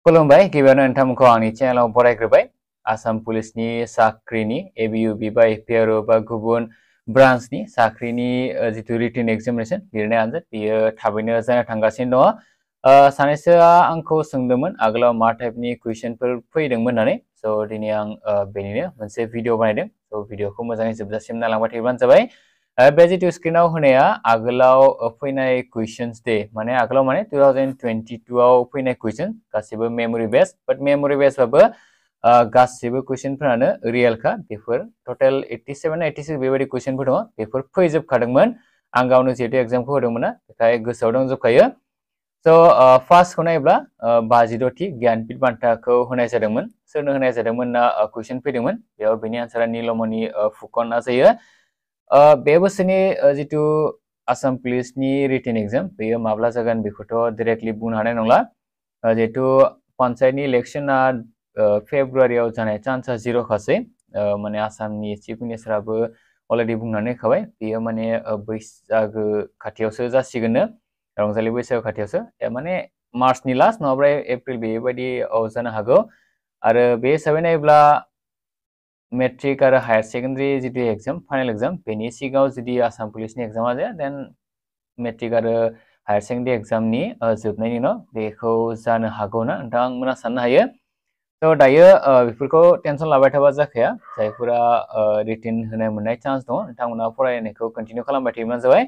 खुलुमबाय गिबियावनो नोंथांमोनखौ आंनि चेनेलाव बरायग्रोबाय आसाम पुलिसनि साख्रिनि एबिइउबि बा एपिआरअ बा गुबुन ब्रान्चनि साख्रिनि जितु रिटेन एग्जामिनेशन लिरनाय आनजाद बेयो थाबैनो जानो थांगासिनो दङ सानैसोआ आंखौ सोंदोंमोन आगोलाव मा टाइपनि कुइसनफोर फैदोंमोन होननानै स' दिनै आं बेनिनो मोनसे भिडिअ बानायदों स' भिडिअखौ मोजाङै जोबजासिम नायलांबाय थायोब्लानो जाबाय बे जितु स्क्रिनाव होनाया आगोलाव फैनाय कुइसन्स दे माने आगोलाव माने 2022 आव फैनाय कुइसन गासिबो मेमोरि बेस बाट मेमोरि बेसबाबो गासिबो कुइसनफोरानो रियेलखा बेफोर टटेल 87 86 बेबायदि कुइसनफोर दङ बेफोर फैजोबखादोंमोन आं गावनो जिहेतु एग्जामखौ होदोंमोन ना बेखाय गोसोआव दंजोबखायो स' फार्स्टखौ नायोब्ला 52थि ज्ञानपीठ बान्थाखौ होनाय जादोंमोन सोरनो होनाय जादोंमोन ना कुइसन फैदोंमोन बेयाव बेनि आन्सारा नीलमणि फुकनआ जायो बे बोसोरनि जितु आसाम पुलिसनि रिटेन एग्जाम बेयो माब्ला जागोन बेखौथ' डाइरेक्टलि बुंनो हानाय नंला जिहेतु पन्चायतनि इलेक्शना फेब्रुवारियाव जानाय चान्सआ जिर' खासै माने आसामनि चिफ मिनिस्टाराबो अलरेडि बुंनानै होखाबाय बेयो माने बैसागो खाथियावसो जासिगोननो रंजालि बैसागो खाथियावसो माने मार्चनि लास्ट नङाब्ला एप्रिल बेबायदियाव जानो हागौ आरो बे हिसाबै नायोब्ला मेट्रिक आरो हायर सेकेन्डारि जितु एग्जाम फाइनाल एग्जाम बेनि सिगाङाव जुदि आसाम पुलिसनि एग्जामा जाया देन मेट्रिक आरो हायर सेकेन्डारि एग्जामनि जोबनायनि उनाव बेखौ जानो हागौ ना नोंथांमोना साननो हायो थ' दायो बेफोरखौ टेनसन लाबाय थाबा जाखाया जायफोरा रिटेन होनो मोननाय चान्स दङ नोंथांमोना फरायनायखौ कन्टिनिउ खालामबाय थायोब्लानो जाबाय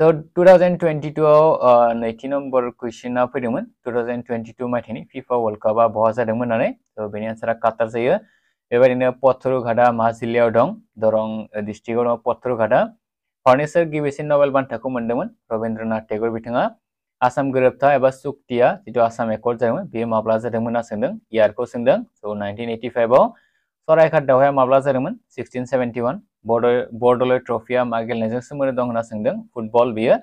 थ' 2022 आव नैथि नम्बर कुइसना फैदोंमोन 2022 मायथाइनि फिफा वर्ल्ड कापआ बहा जादोंमोन होननानै थ' बेनि आन्सारा काटार जायो बेबायदिनो पत्थरुघाटआ मा जिल्लायाव दं दरं डिस्ट्रिक्टआव दं पत्थरुघाटआ भारतनि गिबिसिन नबेल बान्थाखौ मोनदोंमोन रबीन्द्रनाथ टेगर बिथाङा आसाम गोरोबथा एबा सुक्तिया जितु आसाम एकर्ड जादोंमोन बेयो माब्ला जादोंमोन होनना सोंदों इयारखौ सोंदों स' 1985 आव सरायघाट दावहाया माब्ला जादोंमोन 1671 बरदलै ट्रफिया मा गेलेनायजों सोमोन्दो दं होनना सोंदों फुटबल बेयो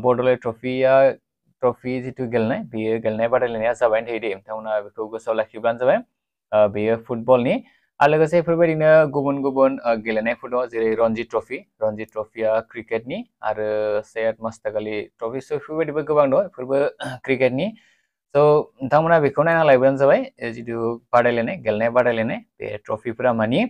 बरदलै ट्रफि जितु गेलेनाय बेयो गेलेनाय बादायलायनाया जाबाय थायो दे नोंथांमोना बेखौ गोसोआव लाखिब्लानो जाबाय बेयो फुटबलनि आरो लोगोसे बेफोरबायदिनो गुबुन गुबुन गेलेनायफोर दङ जेरै रनजि ट्रफिया क्रिकेटनि आरो सैयद मुश्ताक आली ट्रफि स' बेफोरबायदिबो गोबां दं बेफोरबो क्रिकेटनि स' नोंथांमोना बेखौ नायना लायोब्लानो जाबाय जितु बादायलायनाय गेलेनाय बादायलायनाय बे ट्रफिफोरा मानि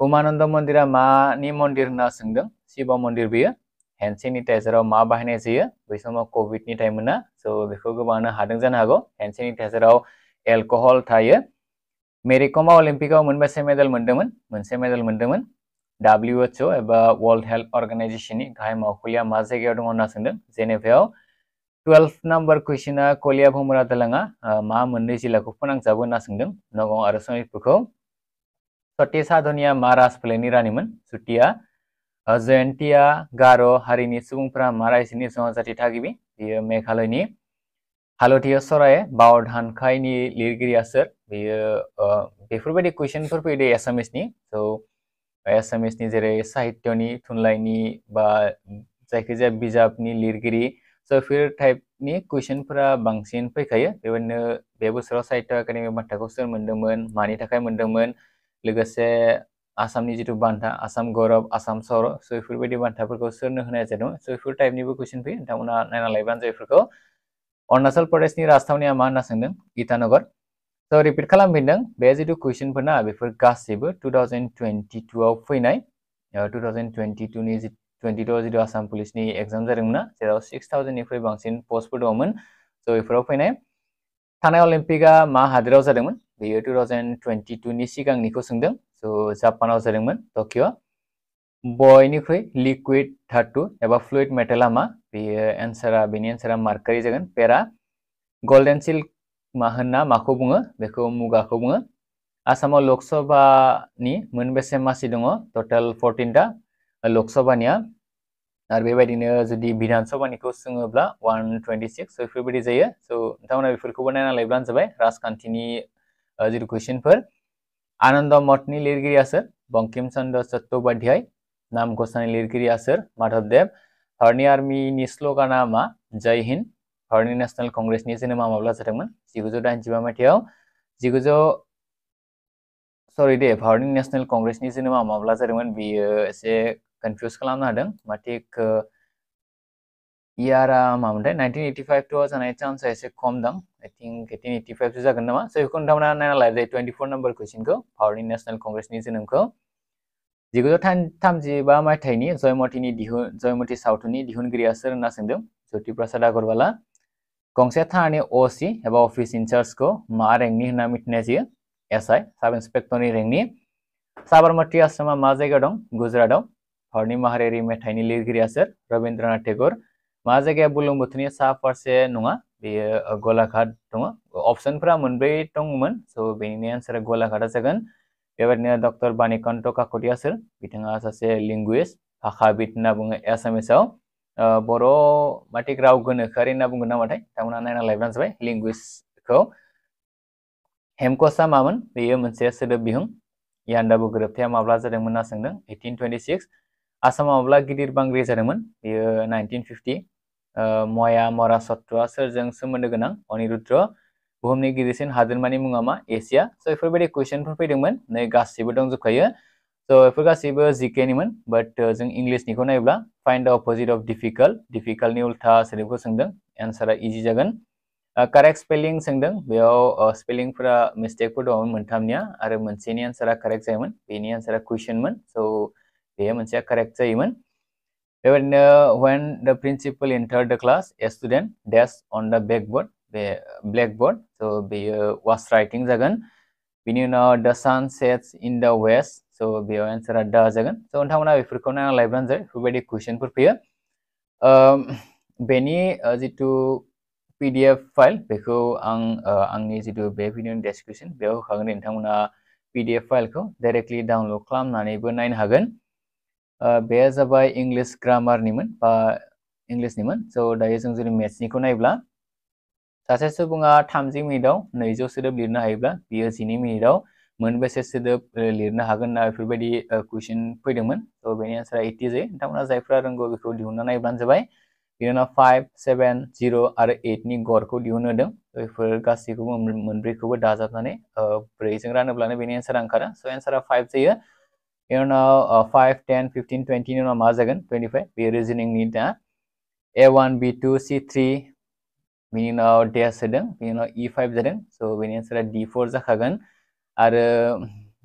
उमानन्द मन्दिरा मानि मन्दिर होनना सोंदों शिव मन्दिर बेयो हेन्ड सेनिटाइजाराव मा बाहायनाय जायो बै समाव कभिडनि टाइम ना स' बेखौ गोबाङानो हादों जानो हागौ हेन्ड सेनिटाइजाराव एलकहल थायो मेरि कमआ अलिम्पिकआव मोनबेसे मेडेल मोनदोंमोन मोनसे मेडेल मोनदोंमोन WHO एबा वर्ल्ड हेल्थ अर्गेनाइजेशननि गाहाय मावखुलिया मा जायगायाव दङ होनना सोंदों जेनेभायाव 12 नाम्बार कुइसना कलिया भुमरा दालाङा मा मोननै जिल्लाखौ फोनांजाबो होनना सोंदों नगाव आरो सनितपुरखौ सती साधनिया मा राजफोलेरनि रानिमोन सुतिया जयन्तिया गार' हारिनि सुबुंफोरा मा रायजोनि जनजाति थागिबि बेयो मेघालयनि हालथिया सराय बावर हानखाइनि लिरगिरिया सोर बेयो बेफोरबायदि कुइसनफोर फैदो एसामिसनि स' एसामिसनि जेरै साहित्यनि थुनलाइनि बा जायखिजाया बिजाबनि लिरगिरि स' बेफोर टाइपनि कुइसनफोरा बांसिन फैखायो बेबायदिनो बे बोसोराव साहित्य एकाडेमि बान्थाखौ सोर मोनदोंमोन मानि थाखाय मोनदोंमोन लोगोसे आसामनि जितु बान्था आसाम गौरब आसाम सर' स' बेफोरबायदि बान्थाफोरखौ सोरनो होनाय जादोंमोन स' बेफोर टाइपनिबो कुइसन फैयो नोंथांमोना नायना लायोबानो जायो बेफोरखौ अरुणाचल प्रदेशनि राजथावनिया मा होनना सोंदों इटानगर स' रिपिट खालामफिनदों बे जितु कुइसनफोरना बेफोर गासैबो 2022 आव फैनाय 2022 जितु आसाम पुलिसनि एग्जाम जादोंमोन जेराव 6000निख्रुइ बांसिन पस्टफोर दङमोन स' बेफोराव फैनाय थानाय अलिम्पिकआ मा हादोराव जादोंमोन बेयो 2022नि सिगांनिखौ सोंदों स' जापानाव जादोंमोन टकिअ बयनिख्रुइ लिकुइड धातु एबा फ्लुइड मेटेला मा बेनि एन्सारा मार्कारि जागोन पेरा गल्डेन सिल्क मा होनना माखौ बुङो बेखौ मुगाखौ बुङो आसामाव लकसभानि मोनबेसे मासि दङ टटेल 14टा लकसभानिया आरो बेबायदिनो जुदि बिधान सभानिखौ सोङोब्ला 126 बेफोरबायदि जायो स' नोंथांमोना बेफोरखौबो नायना लायोब्लानो जाबाय राजखान्थिनि जितु कुइसनफोर आनन्द मठनि लिरगिरिया सोर बंकिम चन्द्र चट्टोपाध्याय नाम घोषानि लिरगिरिया सोर माधबदेव भारतनि आर्मिनि स्ल'गाना मा जय हिन्द भारतनि नेशनेल कंग्रेसनि जोनोमा माब्ला जादोंमोन 1985 मायथाइयाव भारतनि नेशनेल कंग्रेसनि जोनोमा माब्ला जादोंमोन बेयो एसे कनफिउज खालामनो हादों माथिक इयारा मामोनथाय 1985 थ' जानाय चान्सआ एसे खम दं I think 1885 सो जागोन नामा स' बेखौ नोंथांमोना नायना लादो 24 नम्बर कुइसनखौ भारतनि नेशनेल कंग्रेसनि जोनोमखौ 1935 मायथाइनि जयमती सावथुननि दिहुनगिरिया सोर होनना सोंदों ज्योति प्रसाद आगरवाला गंसे थानानि असि एबा अफिस इनचार्जखौ मा रेंकनि होनना मिथिनाय जायो एसआइ साब इन्सपेक्टरनि रेंकनि साबरमती आश्रमा मा जायगायाव दं गुजरातआव भारतनि माहारियारि मेथाइनि लिरगिरिया सोर रबीन्द्रनाथ टेगर मा जायगाया बुरलुंबुथुरनि सा फारसे नङा बेयो गलाघाट दङ अपसनफोरा मोनब्रै दंमोन स' बेनि आन्सारा गलाघाटआ जागोन बेबायदिनो डक्टर बानिकान्त काकतिया सोर बिथाङा सासे लिंगुइस्ट भाषाबिद होनना बुङो एसामिसाव बर' माटिक राव गोनोखोआरि होनना बुंगोन नामाथाय बिथांमोना नायना लायब्लानो जाबाय लिंगुइस्टखौ हेमक'सआ मामोन बेयो मोनसे सोदोब बिहुं यान्डाबु गोरोबथाया माब्ला जादोंमोन होनना सोंदों 1826 आसामाव माब्ला गिदिर बांग्रि जादोंमोन बेयो 1950 मया मरासत्रआ सोरजों सोमोन्दो गोनां अनिरुद्र बुहुमनि गिदिरसिन हादोरमानि मुङा मा एसिया स' बेफोरबायदि कुइसनफोर फैदोंमोन नै गासिबो दंजोबखायो स' बेफोर गासैबो जिकेनिमोन बाट जों इंलिशनिखौ नायोब्ला फाइन्ड द अपोजिट अफ डिफिकाल्टनि उल्था सोदोबखौ सोंदों एन्सारा इजि जागोन करेक्ट स्पेलिं सोंदों बेयाव स्पेलिंफोरा मिस्टेकफोर दङ मोनथामनिया आरो मोनसेनि एन्सारा करेक्ट जायोमोन बेनि एन्सारा कुइसनमोन स' बेयो मोनसेया करेक्ट जायोमोन बेबायदिनो when the principal entered the class a student dash on the blackboard so बेयो was writing जागोन बिनि उनाव the sun sets in the west so बेयाव एन्सारा दा जागोन स' नोंथांमोना बेफोरखौ नायना लायोब्लानो जायो बेफोरबायदि कुइसनफोर फैयो बेनि जिथु PDF फाइल बेखौ आंनि जिथु बे भिडिअनि डेसक्रिपसन बेयाव होखागोन नोंथांमोना PDF फाइलखौ डाइरेक्टलि डाउनलड खालामनानैबो नायनो हागोन बे जाबाय इंलिश ग्रामारनिमोन बा इंलिशनिमोन स' दायो जों जुदि मेथ्सनिखौ नायोब्ला सासे सुबुङा 30 मिनिटाव 200 सोदोब लिरनो हायोब्ला बियो 12 मिनिटाव मोनबेसे सोदोब लिरनो हागोन ना बेफोरबायदि कुइसन फैदोंमोन स' बेनि एन्सारा 80 जायो नोंथांमोना जायफ्रा रोंगौ बेखौ दिहुनना नायब्लानो जाबाय बिनि उनाव 5, 7, 0 आरो 8नि गरखौ दिहुननो होदों बेफोर गासैखौबो मोनब्रैखौबो दाजाबनानै 4जों रानोब्लानो बेनि एन्सारा ओंखारो स' एन्सारा 5 जायो बेनि उनाव 5, 10, 15, 20नि उनाव मा जागोन 25 बे रिजनिंनि दा A1, B2, C3 बिनि उनाव डेस होदों बिनि उनाव E5 जादों स' बेनि एन्सारा D4 जाखागोन आरो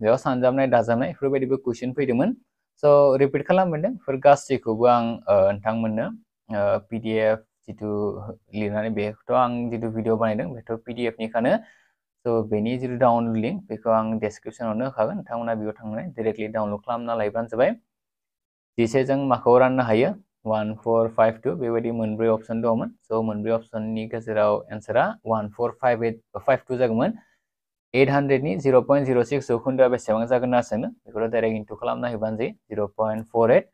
बेयाव सानजाबनाय दाजाबनाय बेफोरबायदिबो कुइसन फैदोंमोन स' रिपिट खालामबोदों बेफोर गासैखौबो आं नोंथांमोननो PDF जिथु लिरनानै बेखौथ' आं जिथु भिडिअ बानायदों बेथ' PDFनिखानो स' बेनि जिथु डाउनलड लिंक बेखौ आं डेसक्रिपसनावनो होखागोन नोंथांमोना बेयाव थांनानै डाइरेक्टलि डाउनलड खालामना लायोब्लानो जाबाय 10 जों माखौ राननो हायो 1, 4, 5, 2 बेबायदि मोनब्रै अपसन दङमोन स' मोनब्रै अपसननि गेजेराव एन्सारा 1, 4, 5, 8, 5, 2 जागौमोन 800नि 0.06 जौखोन्दोआ बेसेबां जागोन होनना सोङो बेखौथ' डाइरेक्ट इन्टु खालामना होबानो जायो 0.48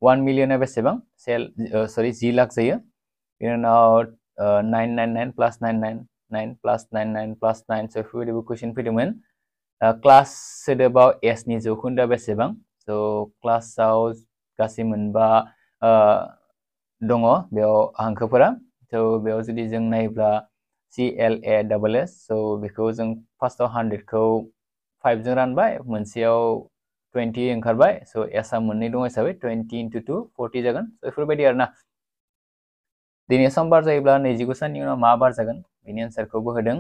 1 मिलियना बेसेबां 10 लाख जायो बेनि उनाव 999 प्लास 999 प्लास 99 प्लास 9 स' बेफोरबायदिबो कुइसन फैदोंमोन क्लास सोदोबाव एसनि जौखोन्दोआ बेसेबां स' क्लासाव गासै मोनबा दङ बेयाव हांखोफोरा स' बेयाव जुदि जों नायोब्ला CLASS स' बेखौ जों फार्स्टआव 100खौ 5जों रानबाय मोनसेयाव 20 ओंखारबाय स' एसआ मोननै दङ हिसाबै 20 into 2 40 जागोन स' बेफोरबायदि आरोना दिनै समबार जायोब्ला 29 साननि उनाव मा बार जागोन बेनि एन्सारखौबो होदों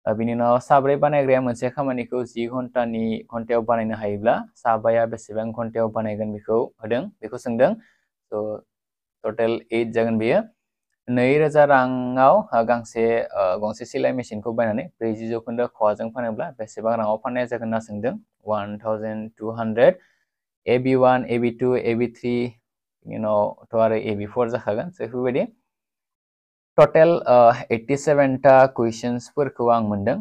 बिनि उनाव साब्रै बानायग्राया मोनसे खामानिखौ 10 घन्टायाव बानायनो हायोब्ला साबाया बेसेबां घन्टायाव बानायगोन बेखौ होदों बेखौ सोंदों स' टटेल 8 जागोन बेयो 2000 राङाव गंसे सिलाइ मेसिनखौ बायनानै 40 जौखोन्दो खहाजों फानोब्ला बेसेबां राङाव फाननाय जागोन होनना सोंदों 1200 AB1 AB2 AB3 बिनि उनावथ' आरो AB4 जाखागोन स' बेफोरबायदि टटेल 87टा कुइसन्सफोरखौ आं मोनदों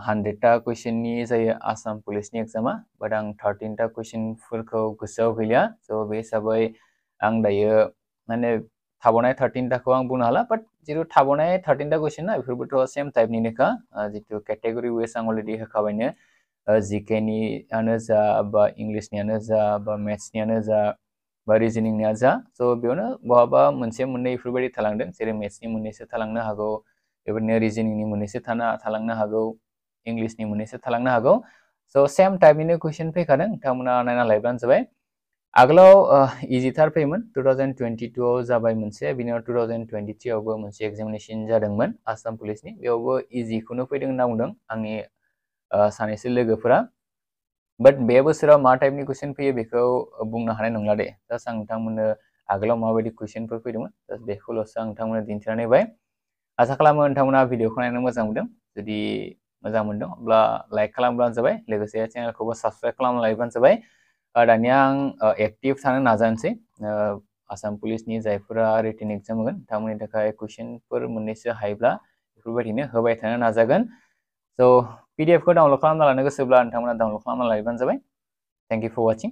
100टा कुइसननि जायो आसाम पुलिसनि एग्जामा बाट आं 13टा कुइसनफोरखौ गोसोआव गैलिया स' बे हिसाबै आं दायो माने थाबावनाय 13टाखौ आं बुंनो हाला बाट जिथु थाबावनाय 13टा कुइसन ना बेफोरबोथ' सेम टाइपनिनोखा जिथु केटेगरि वाइज आं अलरेडि होखाबायनो जिकेनियानो जा बा इंलिशनियानो जा बा मेथ्सनियानो जा बा रिजनिंनिया जा स' बेयावनो बहाबा मोनसे मोननै बेफोरबायदि थालांदों जेरै मेथ्सनि मोननैसो थालांनो हागौ बेबायदिनो रिजनिंनि मोननैसो थालांनो हागौ इंलिशनि मोननैसो थालांनो हागौ स' सेम टाइपनिनो कुइसन फैखादों नोंथांमोना नायना लायोब्लानो जाबाय आगोलाव इजिथार फैयोमोन 2022 आव जाबाय मोनसे बिनि उनाव 2023 आवबो मोनसे एग्जामिनेशन जादोंमोन आसाम पुलिसनि बेयावबो इजिखौनो फैदों होनना बुंदों आंनि सानैसो लोगोफोरा बाट बे बोसोराव मा टाइपनि कुइसन फैयो बेखौ बुंनो हानाय नंला दे जास्ट आं नोंथांमोननो आगोलाव माबायदि कुइसनफोर फैदोंमोन जास्ट बेखौल'सो आं नोंथांमोननो दिन्थिनानै होबाय आसा खालामो नोंथांमोना भिडिअखौ नायनो मोजां मोनदों जुदि मोजां मोनदों अब्ला लाइक खालामब्लानो जाबाय लोगोसे चेनेलखौबो साबस्क्राइब खालामना लायोबानो जाबाय दानिया आं एक्टिभ थानो नाजानोसै आसाम पुलिसनि जायफोरा रिटेन एग्जाम होगोन बिथांमोननि थाखाय कुइसनफोर मोननैसो हायोब्ला बेफोरबायदिनो होबाय थानो नाजागोन स' PDF खौ डाउनलड खालामना लानो गोसोब्ला नोंथांमोना डाउनलड खालामना लायोबानो जाबाय थेंक इउ फर वाचिं